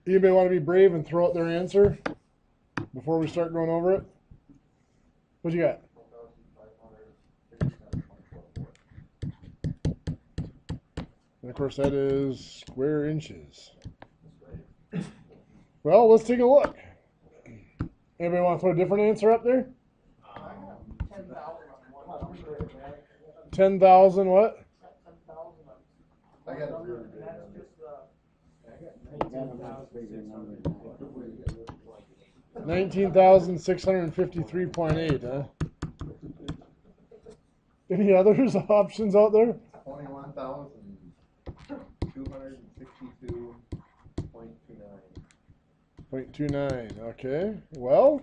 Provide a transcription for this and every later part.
Anybody want to be brave and throw out their answer before we start going over it? What you got? And of course, that is square inches. Well, let's take a look. Anybody want to throw a different answer up there? 10,000 what? I got it. 19,653.8, huh? Any others options out there? 21,262.29. Okay. Well,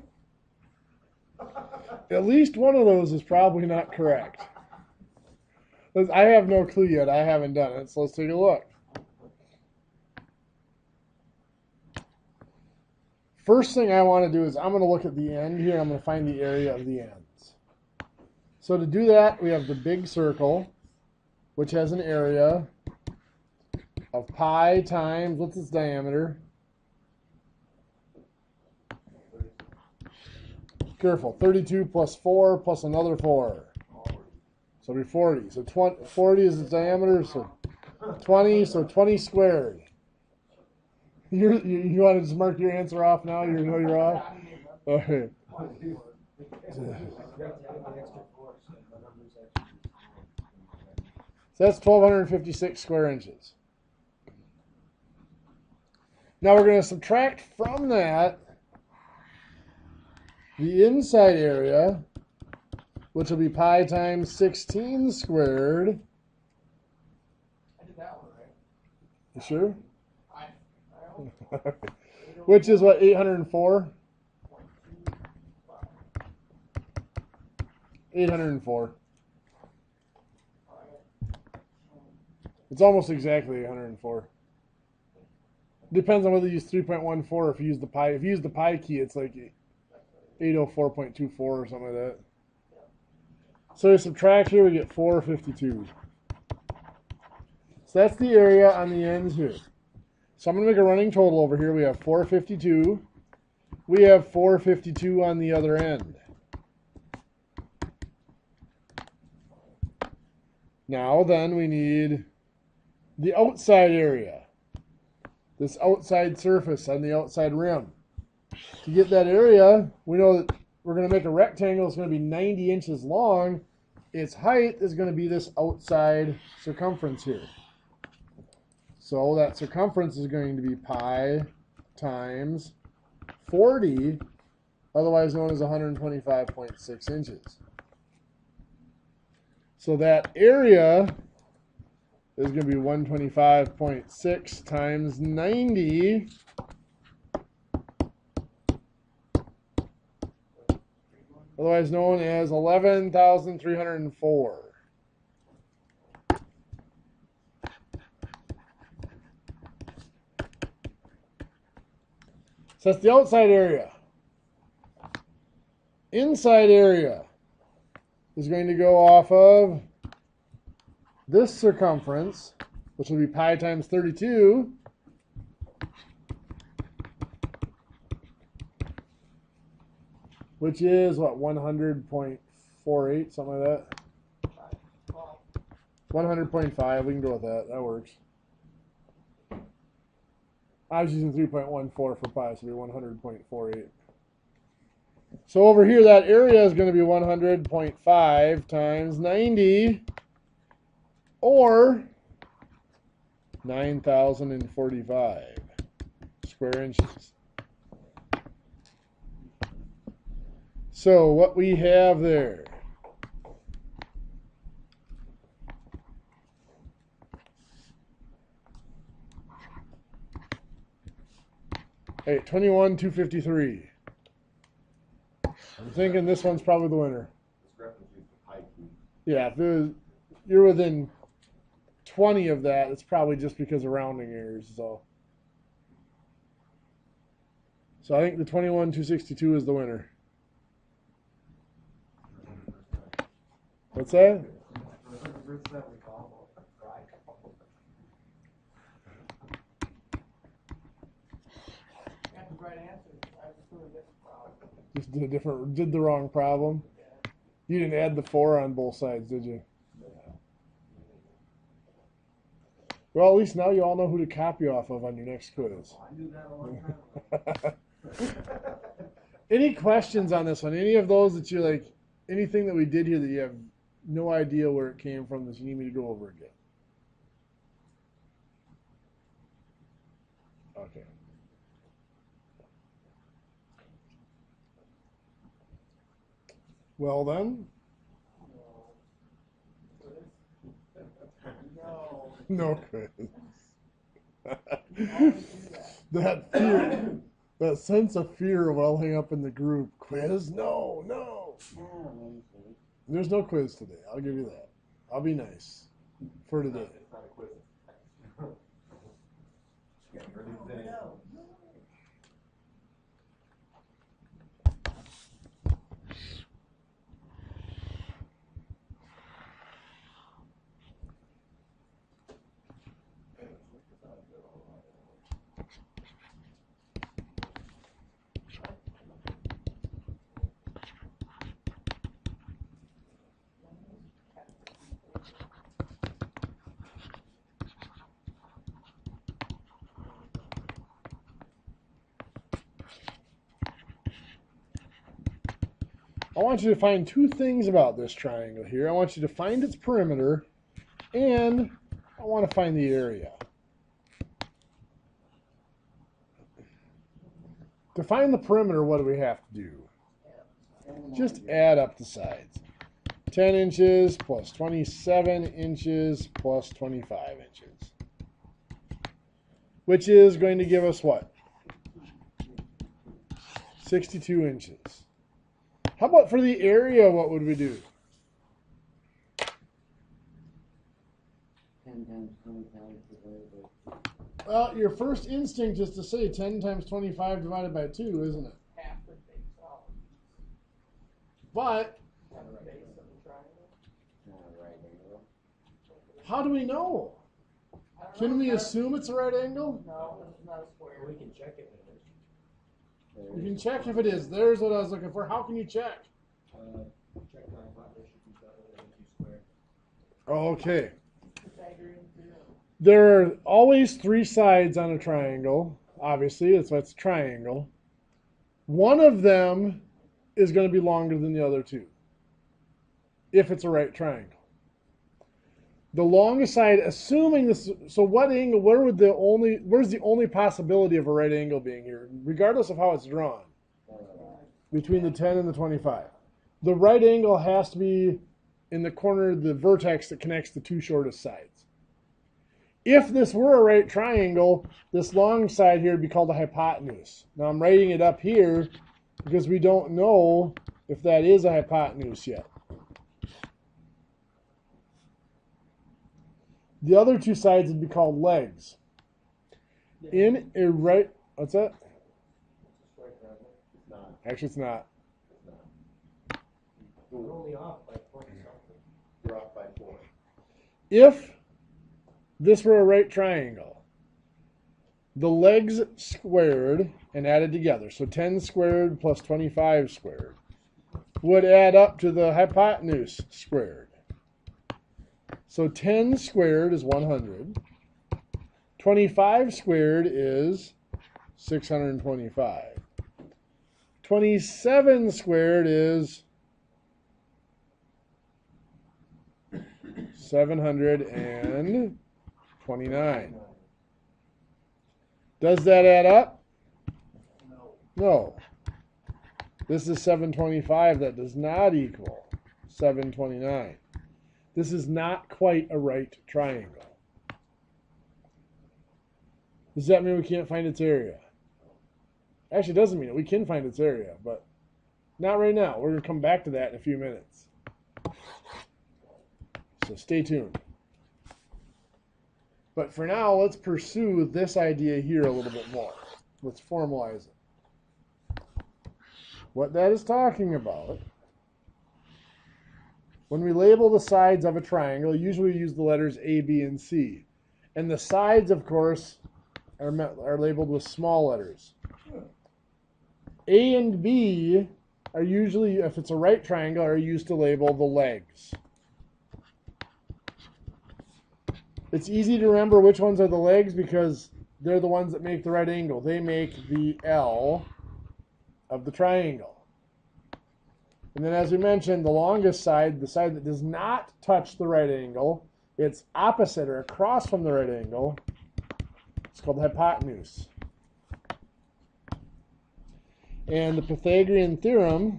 at least one of those is probably not correct. I have no clue yet. I haven't done it, so let's take a look. First thing I want to do is I'm going to look at the end here. I'm going to find the area of the ends. So to do that, we have the big circle, which has an area of pi times, what's its diameter? Careful, 32 plus 4 plus another 4. So it'll be 40. So 40 is its diameter, so 20, so 20 squared. You want to just mark your answer off now? You know you're off? Okay. So that's 1,256 square inches. Now we're going to subtract from that the inside area, which will be pi times 16 squared. I did that one, right? You sure? I Which is what, 804? 804. It's almost exactly 804. Depends on whether you use 3.14 or if you use the pi. If you use the pi key, it's like 804.24 or something like that. So we subtract here, we get 452. So that's the area on the ends here. So I'm going to make a running total over here. We have 452. We have 452 on the other end. Now then we need the outside area. This outside surface on the outside rim. To get that area, we know that we're going to make a rectangle. It's going to be 90 inches long. Its height is going to be this outside circumference here. So that circumference is going to be pi times 40, otherwise known as 125.6 inches. So that area is going to be 125.6 times 90. Otherwise known as 11,304. So that's the outside area. Inside area is going to go off of this circumference, which will be pi times 32. Which is, what, 100.48, something like that? 100.5, we can go with that. That works. I was using 3.14 for pi, so it'll be 100.48. So over here, that area is going to be 100.5 times 90, or 9,045 square inches. So what we have there, hey, 21,253. I'm thinking this one's probably the winner. Yeah, if you're within 20 of that, it's probably just because of rounding errors. So I think the 21,262 is the winner. What's that? the right answer. I just really get the problem. Just did the wrong problem. You didn't add the 4 on both sides, did you? Well, at least now you all know who to copy off of on your next quiz. I knew that a long time ago. Any questions on this one? Any of those that you like, anything that we did here that you have no idea where it came from that you need me to go over again? Okay. Well then. No quiz. That fear, that sense of fear welling up in the group. Quiz? No, no. There's no quiz today. I'll give you that. I'll be nice for today. It's not a quiz. I want you to find two things about this triangle here. I want you to find its perimeter, and I want to find the area. To find the perimeter, what do we have to do? Just add up the sides. 10 inches plus 27 inches plus 25 inches. Which is going to give us what? 62 inches. How about for the area, what would we do? 10 times 25 divided by 2. Well, your first instinct is to say 10 times 25 divided by 2, isn't it? Half the base out. But Half the base of the triangle. Right angle. how do we know? I don't Can know, we it's assume it's a right angle? not- No, it's not a square. We can check it. You can check if it is. There's what I was looking for. How can you check? Check my population better than square. Okay. Pythagorean Theorem. There are always 3 sides on a triangle. Obviously, that's why it's a triangle. One of them is going to be longer than the other 2, if it's a right triangle. The longest side, assuming this, so what angle, where's the only possibility of a right angle being here, regardless of how it's drawn, between the 10 and the 25? The right angle has to be in the corner of the vertex that connects the 2 shortest sides. If this were a right triangle, this long side here would be called a hypotenuse. Now I'm writing it up here because we don't know if that is a hypotenuse yet. The other 2 sides would be called legs. In a right, what's that? It's not. Actually, it's not. We're only off by 20 something. You're off by 4. If this were a right triangle, the legs squared and added together, so 10 squared plus 25 squared, would add up to the hypotenuse squared. So 10 squared is 100. 25 squared is 625. 27 squared is 729. Does that add up? No. No. This is 725. That does not equal 729. This is not quite a right triangle. Does that mean we can't find its area? Actually, it doesn't mean it. We can find its area, but not right now. We're going to come back to that in a few minutes. So stay tuned. But for now, let's pursue this idea here a little bit more. Let's formalize it. What that is talking about, when we label the sides of a triangle, usually we use the letters A, B, and C. And the sides, of course, are labeled with small letters. A and B are usually, if it's a right triangle, are used to label the legs. It's easy to remember which ones are the legs because they're the ones that make the right angle. They make the L of the triangle. And then as we mentioned, the longest side, the side that does not touch the right angle, it's opposite or across from the right angle. It's called the hypotenuse. And the Pythagorean Theorem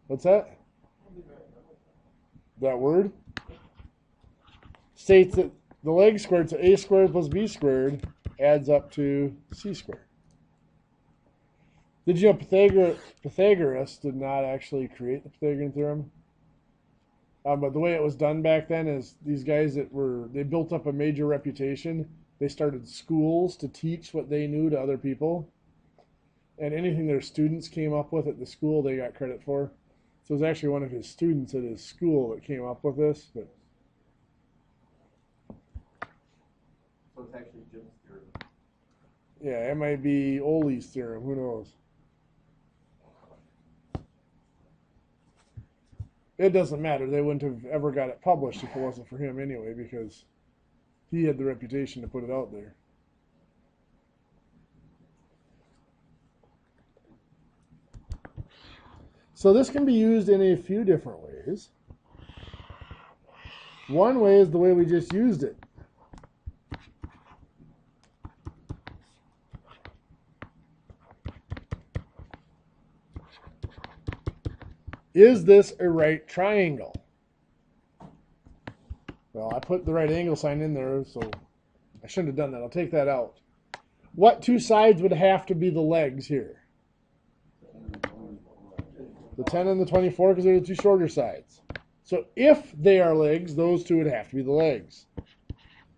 what's that? That word? States that the leg squared, so a squared plus b squared, adds up to c squared. Did you know Pythagoras did not actually create the Pythagorean Theorem? But the way it was done back then is these guys they built up a major reputation. They started schools to teach what they knew to other people. And anything their students came up with at the school, they got credit for. So it was actually one of his students at his school that came up with this. But So it's actually Jim's theorem. yeah, it might be Ole's theorem. Who knows? It doesn't matter. They wouldn't have ever got it published if it wasn't for him anyway, because he had the reputation to put it out there. So this can be used in a few different ways. One way is the way we just used it. Is this a right triangle? Well, I put the right angle sign in there, so I shouldn't have done that. I'll take that out. What two sides would have to be the legs here? The 10 and the 24, because they're the two shorter sides. So if they are legs, those two would have to be the legs.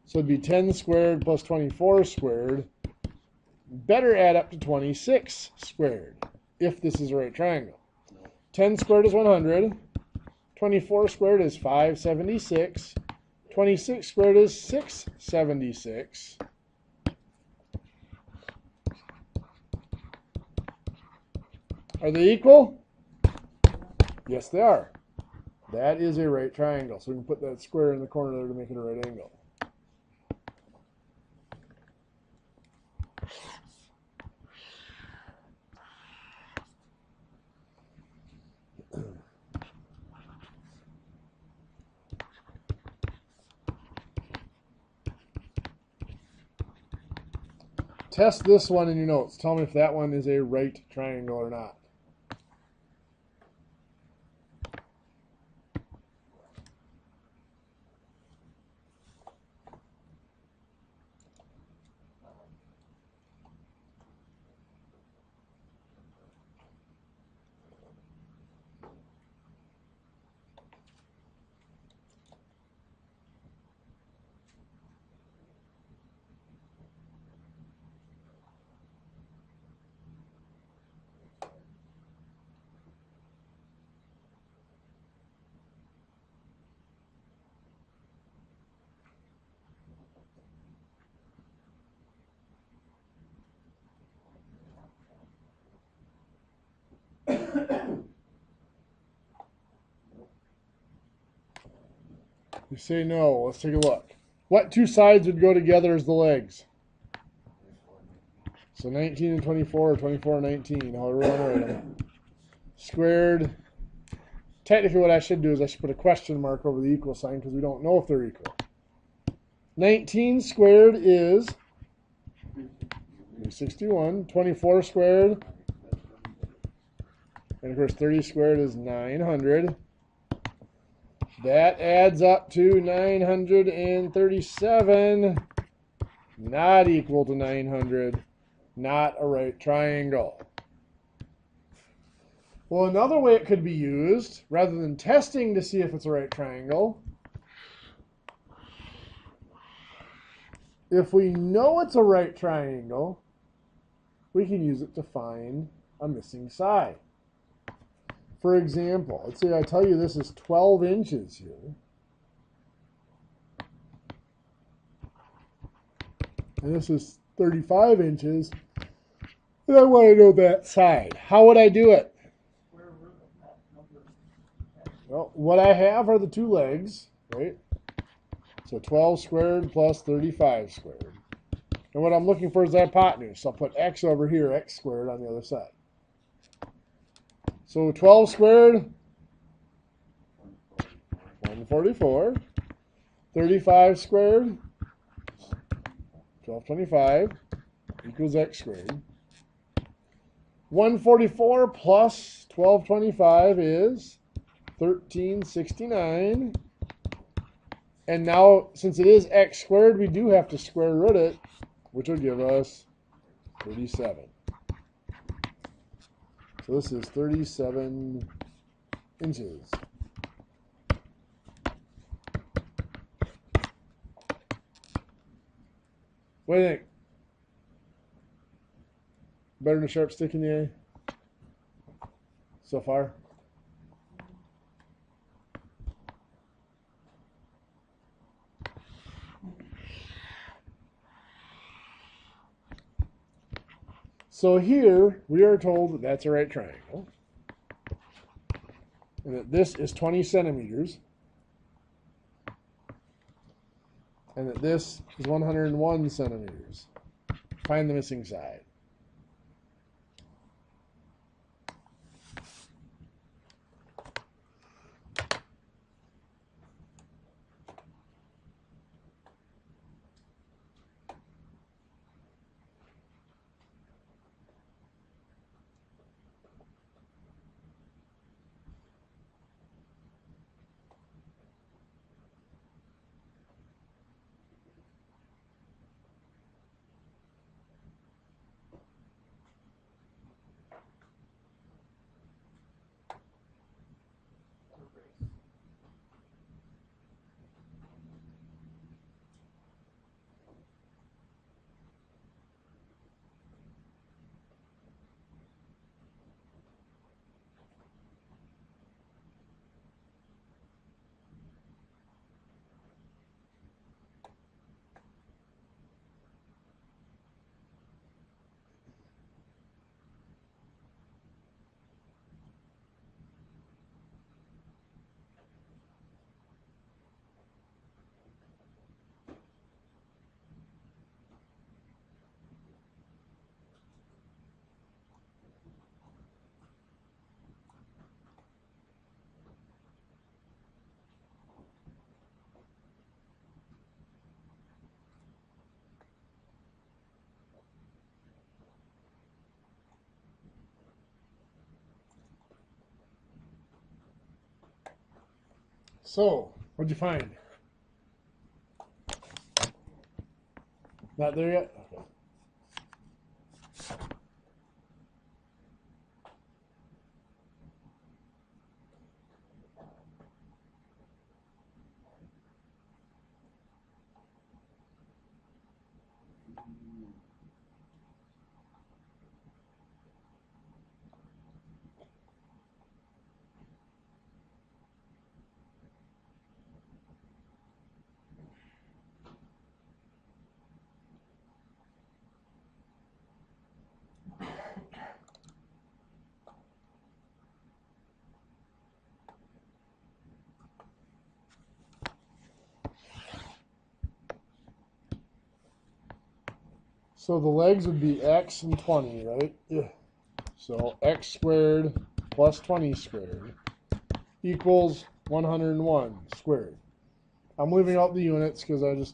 So it'd be 10 squared plus 24 squared. Better add up to 26 squared, if this is a right triangle. 10 squared is 100. 24 squared is 576. 26 squared is 676. Are they equal? Yes, they are. That is a right triangle. So we can put that square in the corner there to make it a right angle. Test this one in your notes. Tell me if that one is a right triangle or not. You say no. Let's take a look. What two sides would go together as the legs? So 19 and 24, or 24 and 19, however we want to write them. Squared. Technically what I should do is I should put a question mark over the equal sign because we don't know if they're equal. 19 squared is 61. 24 squared. And of course 30 squared is 900. That adds up to 937. Not equal to 900. Not a right triangle. Well, another way it could be used, rather than testing to see if it's a right triangle, if we know it's a right triangle, we can use it to find a missing side. For example, let's say I tell you this is 12 inches here. and this is 35 inches, and I want to know that side. How would I do it? Square root of that number. Well, what I have are the two legs, right? So 12 squared plus 35 squared. And what I'm looking for is the hypotenuse. So I'll put x over here, x squared on the other side. So 12 squared, 144. 35 squared, 1225, equals x squared. 144 plus 1225 is 1369. And now, since it is x squared, we do have to square root it, which will give us 37. So this is 37 inches. What do you think? Better than a sharp stick in the eye? So far? So here, we are told that that's a right triangle. And that this is 20 centimeters. And that this is 101 centimeters. Find the missing side. So, what'd you find? Not there yet? Okay. So the legs would be x and 20, right? Yeah. So x squared plus 20 squared equals 101 squared. I'm leaving out the units because I'm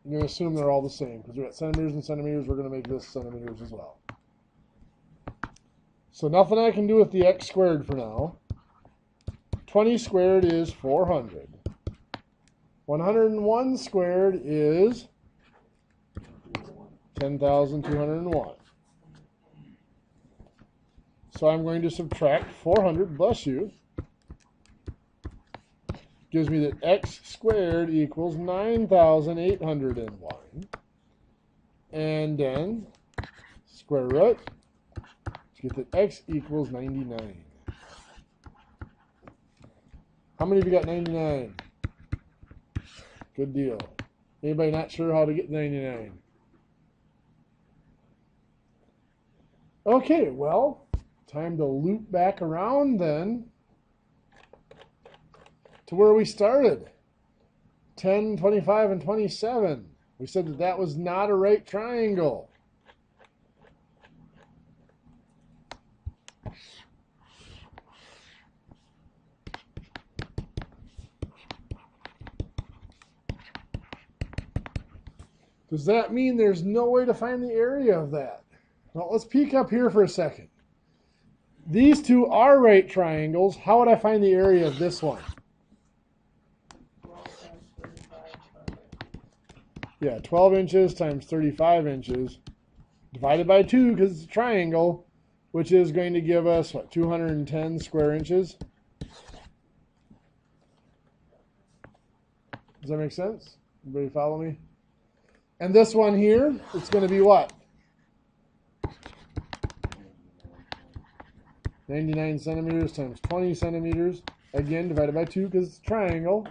going to assume they're all the same. Because we got centimeters and centimeters, we're going to make this centimeters as well. So nothing I can do with the x squared for now. 20 squared is 400. 101 squared is 10,201. So I'm going to subtract 400, bless you. Gives me that x squared equals 9,801. And then square root to get that x equals 99. How many of you got 99? Good deal. Anybody not sure how to get 99? Okay, well, time to loop back around then to where we started. 10, 25, and 27. We said that that was not a right triangle. Does that mean there's no way to find the area of that? Well, let's peek up here for a second. These two are right triangles. How would I find the area of this one? Yeah, 12 inches times 35 inches divided by 2 because it's a triangle, which is going to give us, what, 210 square inches? Does that make sense? Everybody follow me? And this one here, it's going to be what? 99 centimeters times 20 centimeters. Again, divided by 2 because it's a triangle.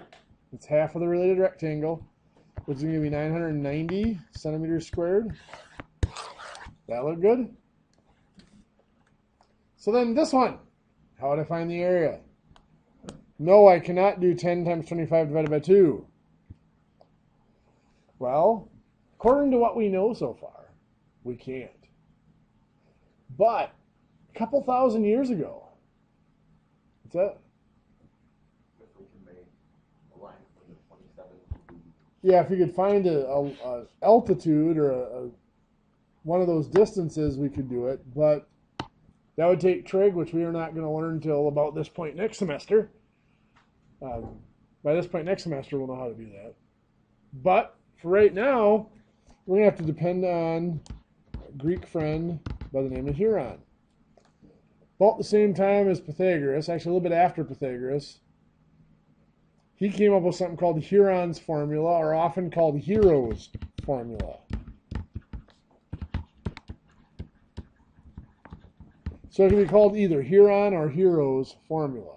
It's half of the related rectangle, which is going to be 990 centimeters squared. That look good? So then this one, how would I find the area? No, I cannot do 10 times 25 divided by 2. Well, according to what we know so far, we can't. But a couple thousand years ago, what's that? If we can make a line from the 27 to Yeah, if you could find a altitude or one of those distances, we could do it. But that would take trig, which we are not going to learn until about this point next semester. By this point next semester, we'll know how to do that. But for right now, we're going to have to depend on a Greek friend by the name of Heron. About the same time as Pythagoras, actually a little bit after Pythagoras, he came up with something called Heron's formula, or often called Hero's formula. So it can be called either Heron or Hero's formula.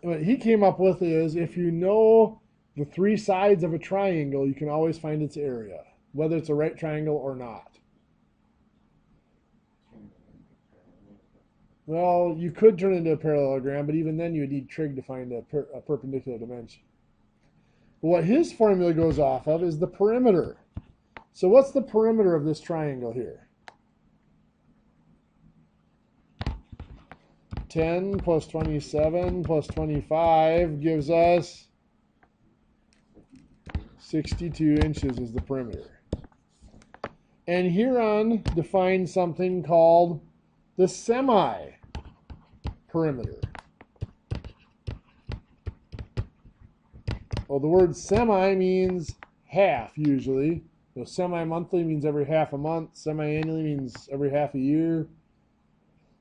What he came up with is if you know the three sides of a triangle, you can always find its area, whether it's a right triangle or not. Well, you could turn it into a parallelogram, but even then you would need trig to find a perpendicular dimension. But what his formula goes off of is the perimeter. So what's the perimeter of this triangle here? 10 plus 27 plus 25 gives us 62 inches is the perimeter. And Heron defines something called the semi-perimeter. Well, the word semi means half usually. So semi-monthly means every half a month. Semi-annually means every half a year.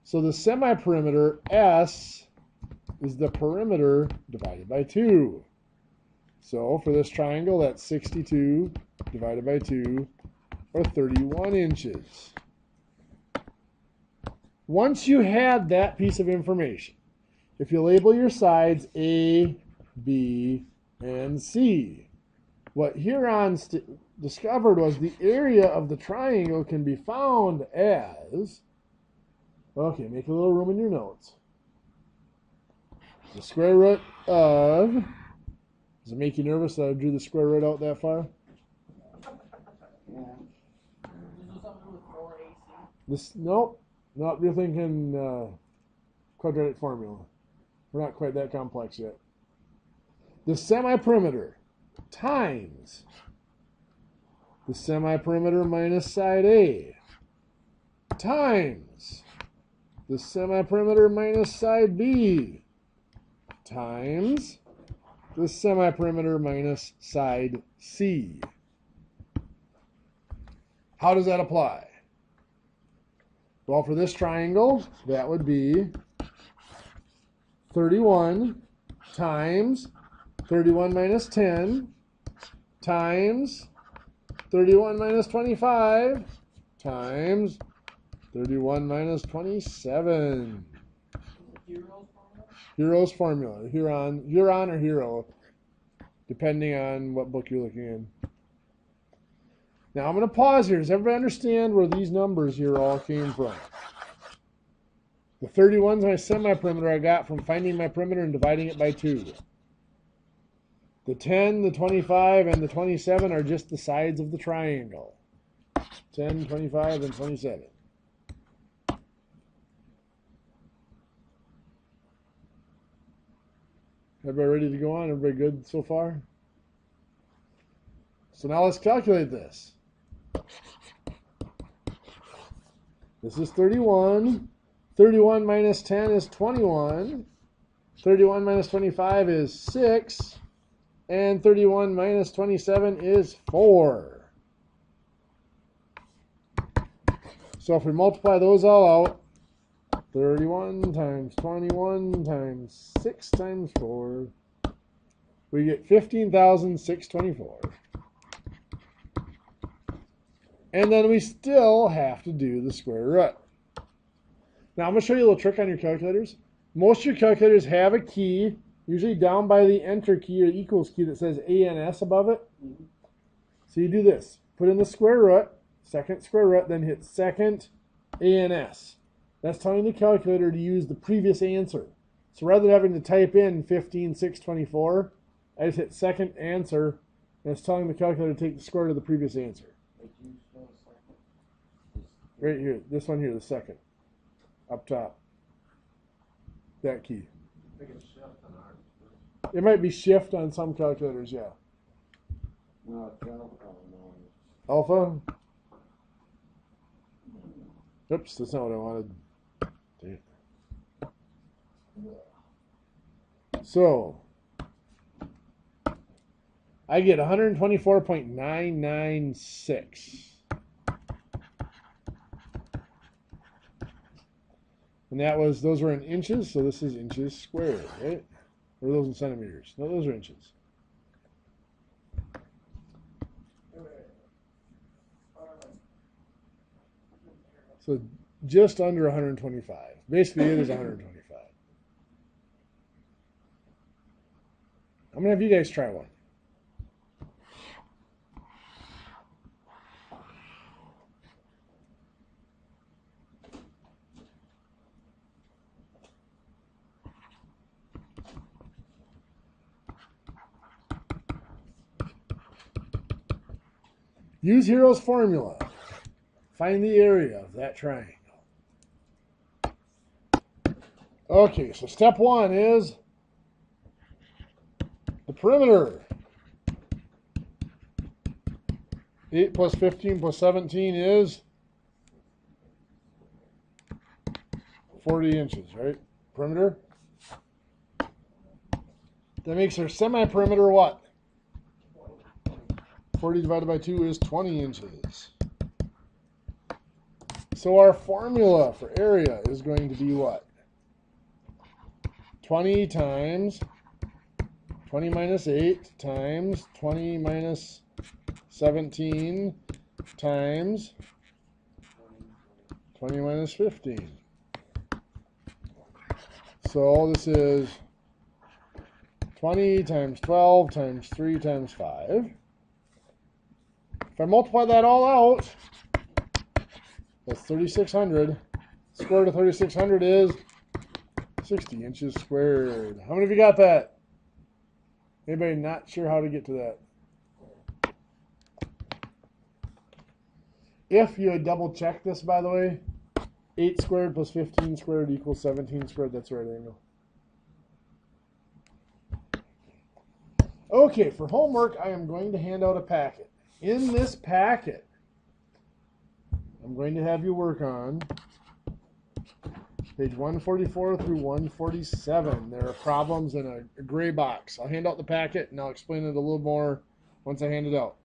So the semi-perimeter, S, is the perimeter divided by 2. So for this triangle, that's 62 divided by 2, or 31 inches. Once you had that piece of information, if you label your sides A, B, and C, what Heron discovered was the area of the triangle can be found as, okay, make a little room in your notes, the square root of, does it make you nervous that I drew the square root out that far? Yeah. This is something with 4AC. Nope, you're thinking quadratic formula. We're not quite that complex yet. The semi-perimeter times the semi-perimeter minus side A times the semi-perimeter minus side B times the semi-perimeter minus side C. How does that apply? Well, for this triangle, that would be 31 times 31 minus 10 times 31 minus 25 times 31 minus 27. Hero's formula. Heron or Hero, depending on what book you're looking in. Now I'm going to pause here. Does everybody understand where these numbers here all came from? The 31 is my semi-perimeter I got from finding my perimeter and dividing it by 2. The 10, the 25, and the 27 are just the sides of the triangle. 10, 25, and 27. Everybody ready to go on? Everybody good so far? So now let's calculate this. This is 31. 31 minus 10 is 21. 31 minus 25 is 6. And 31 minus 27 is 4. So if we multiply those all out, 31 times 21 times 6 times 4, we get 15,624. And then we still have to do the square root. Now I'm going to show you a little trick on your calculators. Most of your calculators have a key, usually down by the enter key or equals key that says ANS above it. So you do this. Put in the square root, second square root, then hit second ANS. That's telling the calculator to use the previous answer. So rather than having to type in 15,624, I just hit second answer, and it's telling the calculator to take the square root of the previous answer. Right here, this one here, the second. Up top. That key. It might be shift on some calculators, yeah. No, it's alpha. Alpha? Oops, that's not what I wanted. Dang it. So, I get 124.996. And those were in inches, so this is inches squared, right? Or are those in centimeters? No, those are inches. So just under 125. Basically, it is 125. I'm going to have you guys try one. Use Hero's formula. Find the area of that triangle. Okay, so step 1 is the perimeter. 8 plus 15 plus 17 is 40 inches, right? Perimeter. That makes our semi-perimeter what? 40 divided by 2 is 20 inches. So our formula for area is going to be what? 20 times 20 minus 8 times 20 minus 17 times 20 minus 15. So this is 20 times 12 times 3 times 5. If I multiply that all out, that's 3,600. Square root of 3,600 is 60 inches squared. How many of you got that? Anybody not sure how to get to that? If you had double checked this, by the way, 8 squared plus 15 squared equals 17 squared. That's the right angle. Okay, for homework, I am going to hand out a packet. In this packet, I'm going to have you work on page 144 through 147. There are problems in a gray box. I'll hand out the packet and I'll explain it a little more once I hand it out.